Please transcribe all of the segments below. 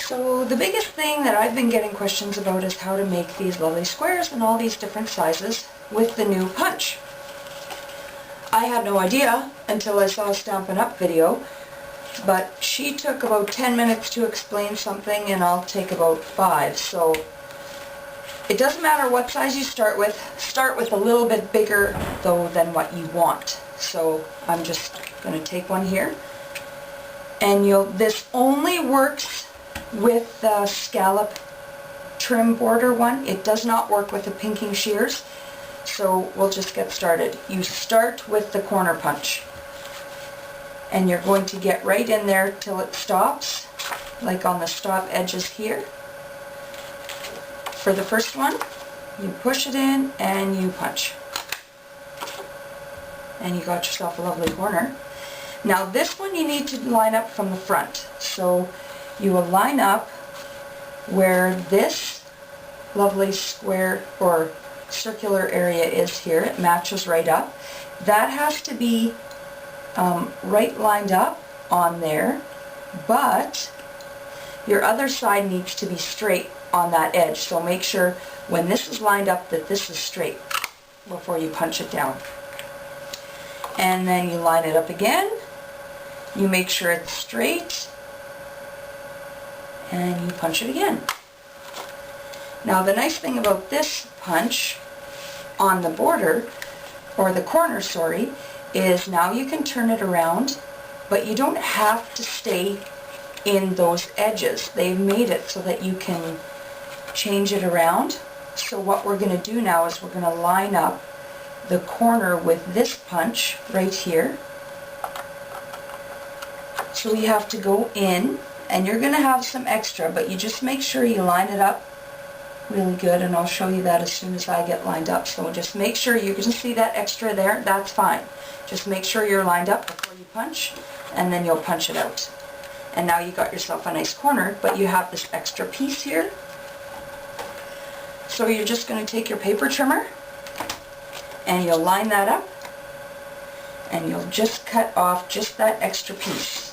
So the biggest thing that I've been getting questions about is how to make these lovely squares in all these different sizes with the new punch. I had no idea until I saw a Stampin' Up! Video, but she took about 10 minutes to explain something and I'll take about 5. So it doesn't matter what size you start with a little bit bigger though than what you want. So I'm just going to take one here, and this only works with the scallop trim border one. It does not work with the pinking shears. So we'll just get started. You start with the corner punch, and you're going to get right in there till it stops, like on the stop edges here. For the first one, you push it in and you punch. And you got yourself a lovely corner. Now this one you need to line up from the front. So you will line up where this lovely square or circular area is here. It matches right up. That has to be right lined up on there, but your other side needs to be straight on that edge. So make sure when this is lined up that this is straight before you punch it down. And then you line it up again. You make sure it's straight, and you punch it again. Now the nice thing about this punch on the border, or the corner, sorry, is now you can turn it around, but you don't have to stay in those edges. They've made it so that you can change it around. So what we're going to do now is we're going to line up the corner with this punch right here. So you have to go in, and you're going to have some extra, but you just make sure you line it up really good, and I'll show you that as soon as I get lined up. So just make sure you can see that extra there. That's fine. Just make sure you're lined up before you punch, and then you'll punch it out. And now you got yourself a nice corner, but you have this extra piece here. So you're just going to take your paper trimmer and you'll line that up, and you'll just cut off just that extra piece.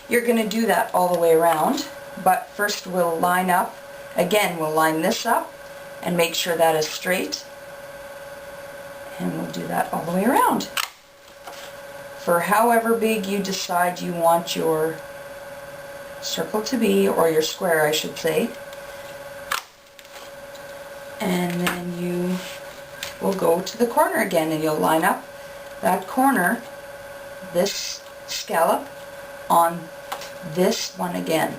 You're going to do that all the way around, but first we'll line up. Again, we'll line this up and make sure that is straight, and we'll do that all the way around for however big you decide you want your circle to be, or your square I should say. And then you will go to the corner again, and you'll line up that corner, this scallop, on this one again.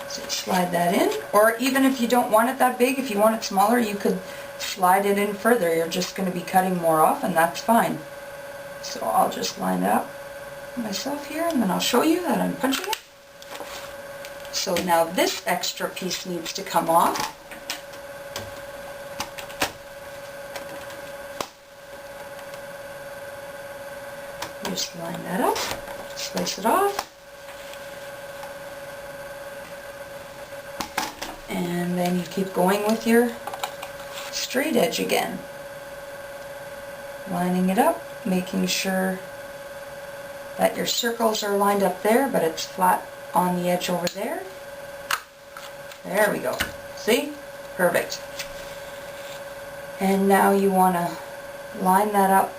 So slide that in, or even if you don't want it that big, if you want it smaller, you could slide it in further. You're just going to be cutting more off, and that's fine. So I'll just line it up myself here, and then I'll show you that I'm punching it. So now this extra piece needs to come off. Just line that up, slice it off, and then you keep going with your straight edge again. Lining it up, making sure that your circles are lined up there, but it's flat on the edge over there. There we go. See? Perfect. And now you want to line that up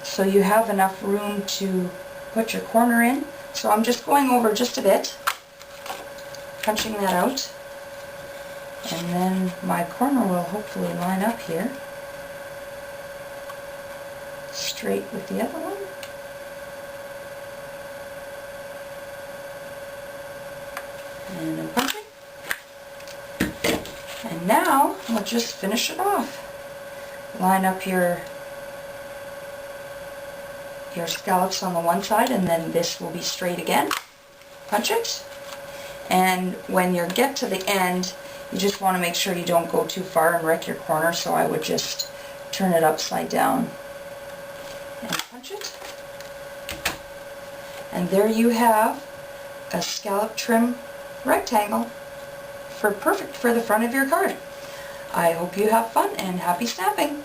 so you have enough room to put your corner in. So I'm just going over just a bit, punching that out, and then my corner will hopefully line up here, straight with the other one. And I'm punching. And now we'll just finish it off. Line up your scallops on the one side, and then this will be straight again. Punch it. And when you get to the end, you just want to make sure you don't go too far and wreck your corner, so I would just turn it upside down and punch it. And there you have a scallop trim rectangle perfect for the front of your card. I hope you have fun and happy stamping!